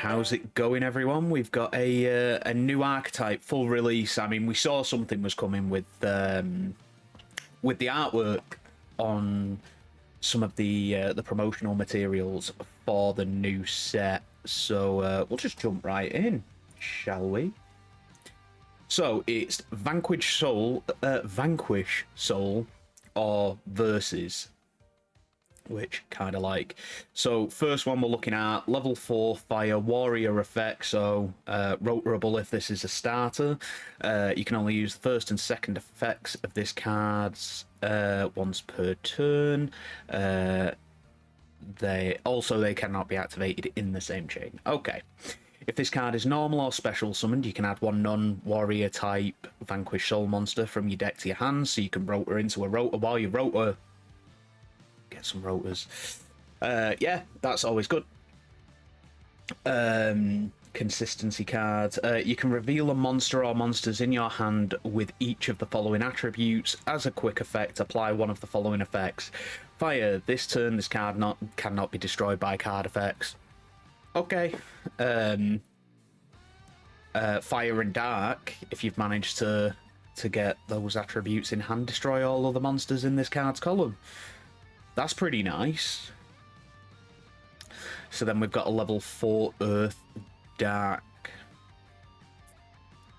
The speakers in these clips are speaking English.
How's it going, everyone? We've got a new archetype full release. I mean, we saw something was coming with the artwork on some of the promotional materials for the new set. So we'll just jump right in, shall we? So it's Vanquish Soul, or Versus, which kind of like. So first one we're looking at, level 4 fire warrior effect. So rotorable if this is a starter. You can only use the first and second effects of this card's once per turn. They cannot be activated in the same chain. Okay. If this card is normal or special summoned, you can add one non-warrior type Vanquish Soul monster from your deck to your hand, so you can rotor into a rotor while you rotor. Get some rotors. Yeah, that's always good. Consistency cards. You can reveal a monster or monsters in your hand with each of the following attributes. As a quick effect, apply one of the following effects. Fire. This turn, this card cannot be destroyed by card effects. Okay. Fire and dark. If you've managed to get those attributes in hand, destroy all other monsters in this card's column. That's pretty nice. So then we've got a level 4 Earth Dark.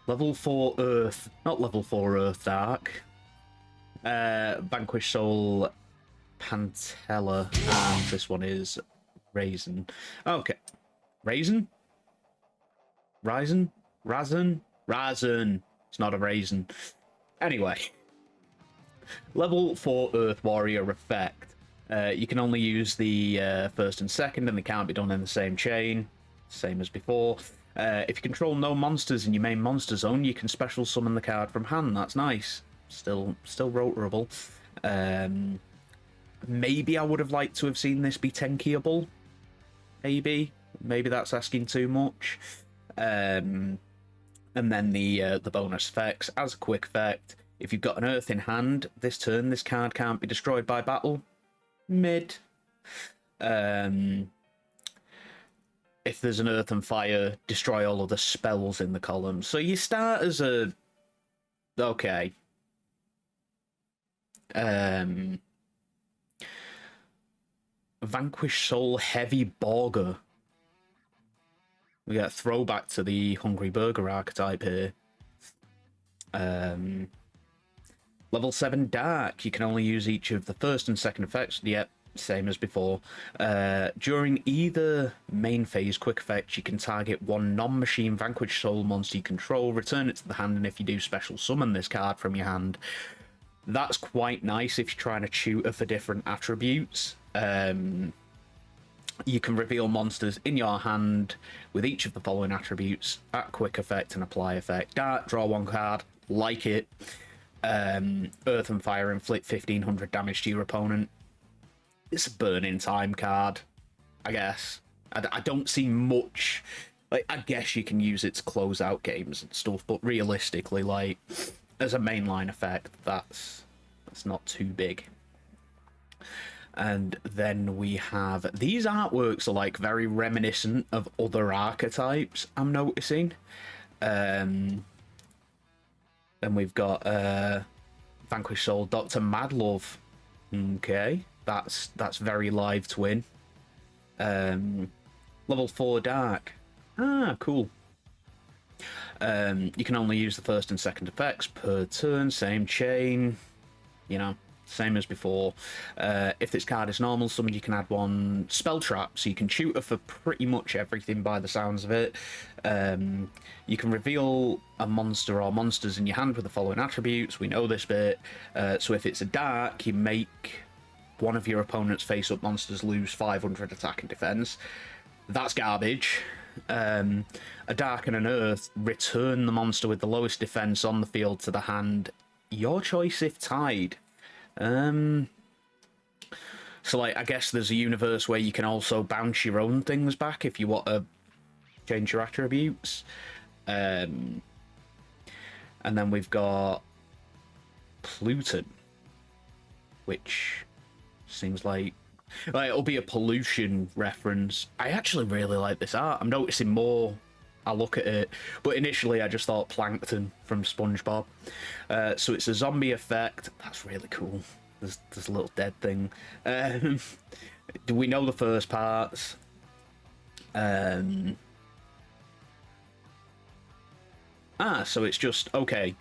Level 4 Earth, not level 4 Earth Dark. Vanquish Soul Pantella, and this one is Raisin. Okay. Raisin? Raisin? Razin? Razin. It's not a raisin. Anyway. Level 4 Earth Warrior effect. You can only use the first and second, and they can't be done in the same chain. Same as before. If you control no monsters in your main monster zone, you can special summon the card from hand. That's nice. Still rotorable. Maybe I would have liked to have seen this be tankiable. Maybe that's asking too much. And then the bonus effects. As a quick effect, if you've got an earth in hand, this turn this card can't be destroyed by battle. Mid. If there's an earth and fire, destroy all of the spells in the column. So you start as a... Okay. Vanquish Soul Heavy Borger. We get a throwback to the Hungry Burger archetype here. Level 7 Dark. You can only use each of the first and second effects. Yep, same as before. During either main phase quick effect, you can target one non-machine Vanquish Soul monster you control, return it to the hand, and if you do, special summon this card from your hand. That's quite nice if you're trying to tutor for different attributes. You can reveal monsters in your hand with each of the following attributes at quick effect and apply effect. Dark, draw one card, like it. Earth and Fire inflict 1500 damage to your opponent. It's a burning time card, I guess. I don't see much. Like, I guess you can use it to close out games and stuff, but realistically, like, as a mainline effect, that's not too big. And then we have... These artworks are, like, very reminiscent of other archetypes, I'm noticing. Then we've got Vanquish Soul Dr. Madlove. Okay, that's very live twin. Level 4 Dark. Ah, cool. You can only use the first and second effects per turn, same chain, you know, same as before. If this card is normal summoned, you can add one spell trap, so you can tutor for pretty much everything by the sounds of it. You can reveal a monster or monsters in your hand with the following attributes. We know this bit. So if it's a dark, you make one of your opponent's face-up monsters lose 500 attack and defense. That's garbage. A dark and an earth, return the monster with the lowest defense on the field to the hand. Your choice if tied. So, like, I guess there's a universe where you can also bounce your own things back if you want to change your attributes. And then we've got Polluted, which seems like Like, it'll be a pollution reference. I actually really like this art. I'm noticing more I look at it, but initially I just thought Plankton from SpongeBob. So it's a zombie effect. That's really cool. There's a little dead thing. Do we know the first parts? So it's just okay.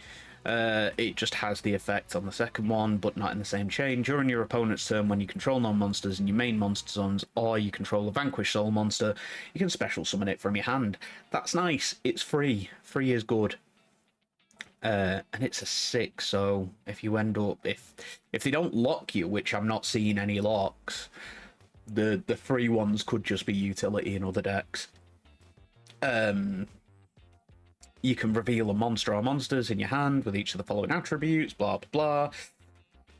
It just has the effect on the second one, but not in the same chain. During your opponent's turn, when you control non-monsters in your main monster zones, or you control a Vanquish Soul monster, you can special summon it from your hand. That's nice. It's free. Free is good. And it's a 6, so if you end up... If they don't lock you, which I'm not seeing any locks, the free ones could just be utility in other decks. You can reveal a monster or monsters in your hand with each of the following attributes, blah, blah, blah.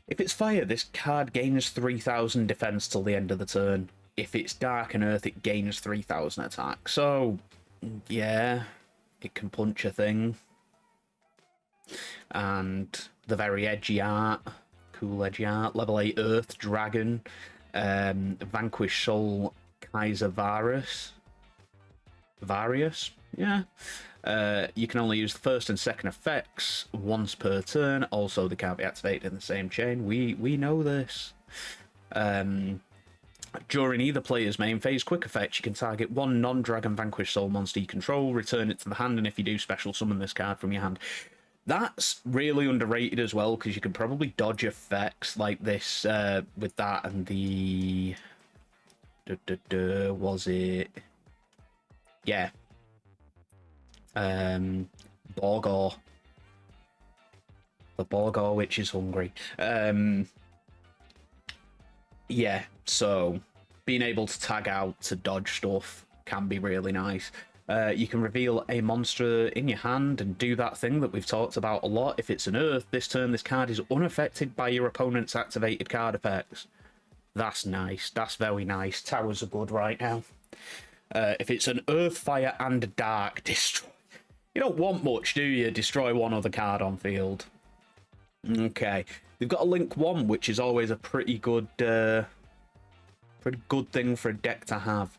If it's fire, this card gains 3,000 defense till the end of the turn. If it's dark and earth, it gains 3,000 attack. So, yeah, it can punch a thing. And the very edgy art, cool edgy art, level 8 earth, dragon, Vanquish Soul, Kaiser Varius, yeah. You can only use the first and second effects once per turn. Also, they can't be activated in the same chain. We know this. During either player's main phase quick effect, you can target one non-dragon Vanquish Soul monster you control, return it to the hand, and if you do, special summon this card from your hand. That's really underrated as well, because you can probably dodge effects like this with that and the... was it... Yeah. Borgor. The Borgor which is hungry. Yeah, so being able to tag out to dodge stuff can be really nice. You can reveal a monster in your hand and do that thing that we've talked about a lot. If it's an earth, this turn this card is unaffected by your opponent's activated card effects. That's nice. That's very nice. Towers are good right now. If it's an earth, fire, and dark, destroy. You don't want much, do you? Destroy one other card on field. Okay. They've got a Link 1, which is always a pretty good thing for a deck to have.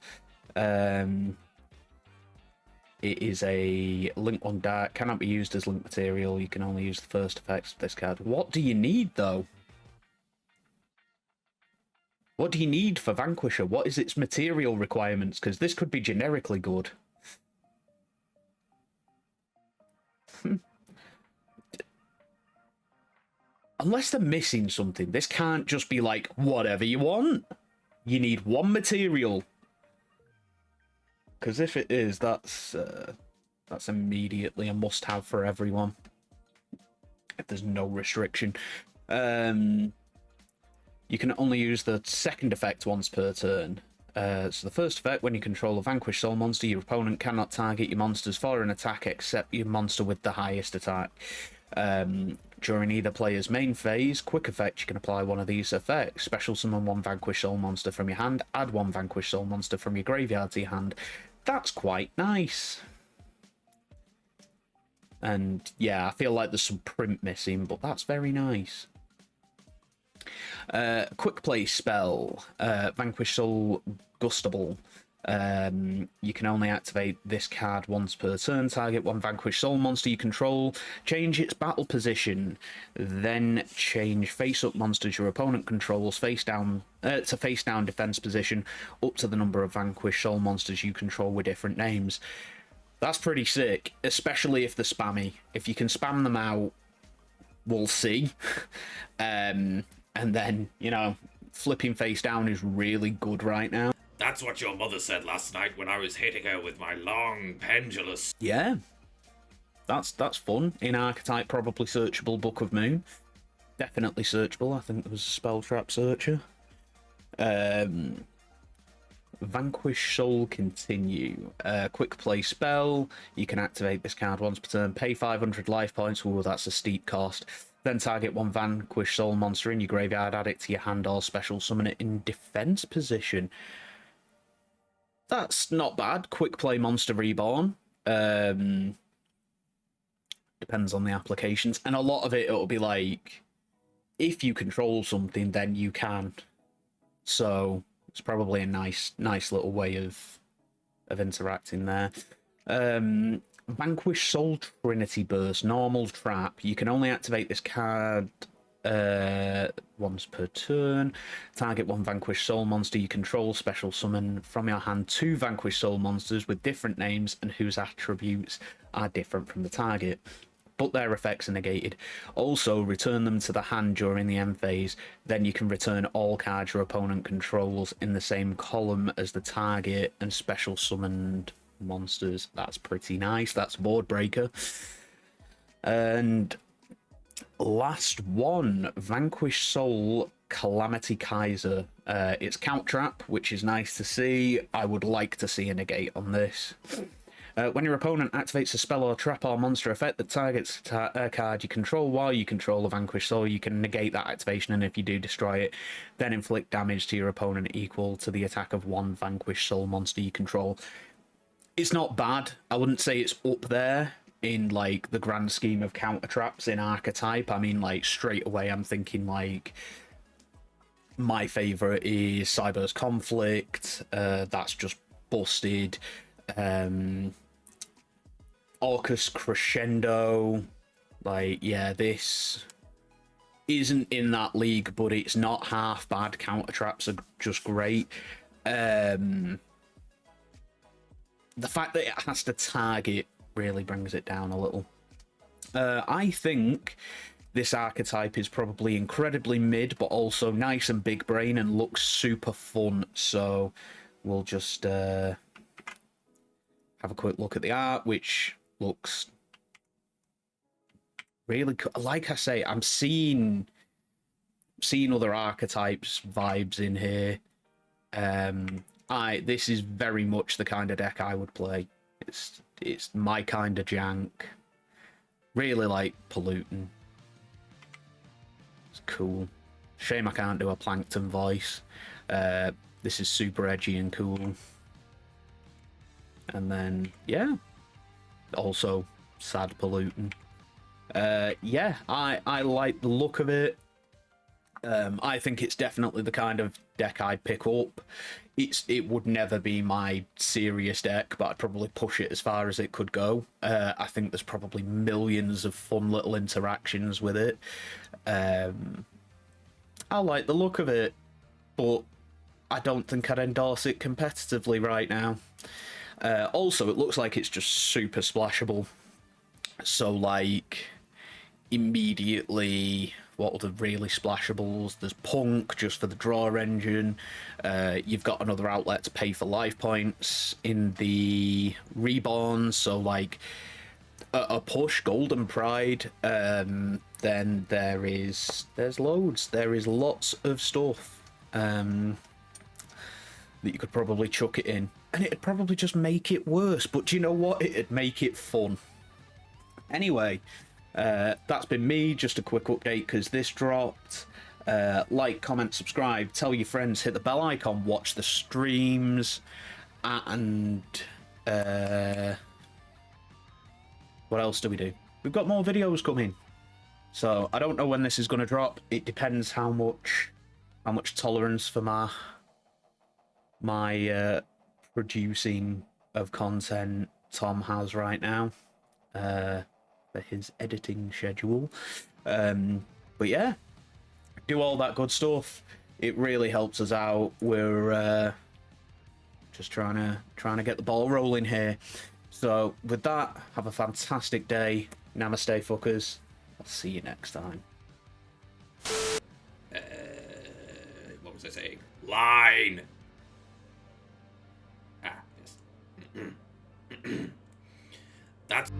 It is a Link 1 Dark, cannot be used as Link material. You can only use the first effects of this card. What do you need, though? What do you need for Vanquisher? What is its material requirements? Because this could be generically good. Unless they're missing something. This can't just be like, whatever you want. You need one material. Because if it is, that's immediately a must-have for everyone. If there's no restriction. You can only use the second effect once per turn. So the first effect, when you control a Vanquish Soul monster, your opponent cannot target your monsters for an attack except your monster with the highest attack. During either player's main phase, quick effect, you can apply one of these effects. Special summon one Vanquish Soul monster from your hand, add one Vanquish Soul monster from your graveyard to your hand. That's quite nice. And yeah, I feel like there's some print missing, but that's very nice. Quick play spell, Vanquish Soul Gustable. You can only activate this card once per turn. Target one Vanquish Soul monster you control. Change its battle position. Then change face-up monsters your opponent controls face down to face-down defense position up to the number of Vanquish Soul monsters you control with different names. That's pretty sick, especially if they're spammy. If you can spam them out, we'll see. And then, you know, flipping face down is really good right now. That's what your mother said last night when I was hitting her with my long pendulous. Yeah. That's fun. In Archetype, probably searchable Book of Moon. Definitely searchable. I think there was a spell trap searcher. Vanquish Soul Continue. Quick play spell. You can activate this card once per turn. Pay 500 life points. Ooh, that's a steep cost. Then target one Vanquish Soul monster in your graveyard, add it to your hand, or special summon it in defense position. That's not bad. Quick play monster reborn. Depends on the applications. And a lot of it, it'll be like, if you control something, then you can So it's probably a nice little way of interacting there. Vanquish Soul Trinity Burst, normal trap. You can only activate this card once per turn. Target one Vanquish Soul monster you control, special summon from your hand two Vanquish Soul monsters with different names and whose attributes are different from the target, but their effects are negated. Also, return them to the hand during the end phase. Then you can return all cards your opponent controls in the same column as the target and special summoned monsters. That's pretty nice. That's board breaker. And last one, Vanquish Soul Calamity Kaiser. It's count trap, which is nice to see. I would like to see a negate on this. When your opponent activates a spell or trap or monster effect that targets a card you control while you control a Vanquish Soul, you can negate that activation, and if you do destroy it, then inflict damage to your opponent equal to the attack of one Vanquish Soul monster you control. It's not bad. I wouldn't say it's up there in, like, the grand scheme of counter traps in Archetype. I mean, like, straight away I'm thinking, like, my favourite is Cyber's Conflict. That's just busted. Orcus Crescendo, like, yeah, this isn't in that league, but it's not half bad. Counter traps are just great. The fact that it has to target really brings it down a little. I think this archetype is probably incredibly mid, but also nice and big brain and looks super fun. So we'll just have a quick look at the art, which looks really cool. Like I say, I'm seeing other archetypes vibes in here. This is very much the kind of deck I would play. It's my kind of jank. Really like Polluted. It's cool. Shame I can't do a Plankton voice. This is super edgy and cool. And then, yeah, also sad Polluted. Yeah, I like the look of it. I think it's definitely the kind of deck I'd pick up. It would never be my serious deck, but I'd probably push it as far as it could go. I think there's probably millions of fun little interactions with it. I like the look of it, but I don't think I'd endorse it competitively right now. Also, it looks like it's just super splashable. So, like, immediately, what are the really splashables? There's Punk, just for the draw engine. You've got another outlet to pay for life points in the Reborn. So, like, a push, Golden Pride. Then there's loads. There is lots of stuff that you could probably chuck it in. And it'd probably just make it worse. But do you know what? It'd make it fun. Anyway, that's been me. Just a quick update because this dropped. Like, comment, subscribe, tell your friends, hit the bell icon, watch the streams, and what else do we do? We've got more videos coming. So I don't know when this is going to drop. It depends how much tolerance for my producing of content Tom has right now for his editing schedule. But yeah, do all that good stuff. It really helps us out. We're just trying to get the ball rolling here. So with that, have a fantastic day. Namaste, fuckers. I'll see you next time. What was I saying? Line! Ah, yes. That's...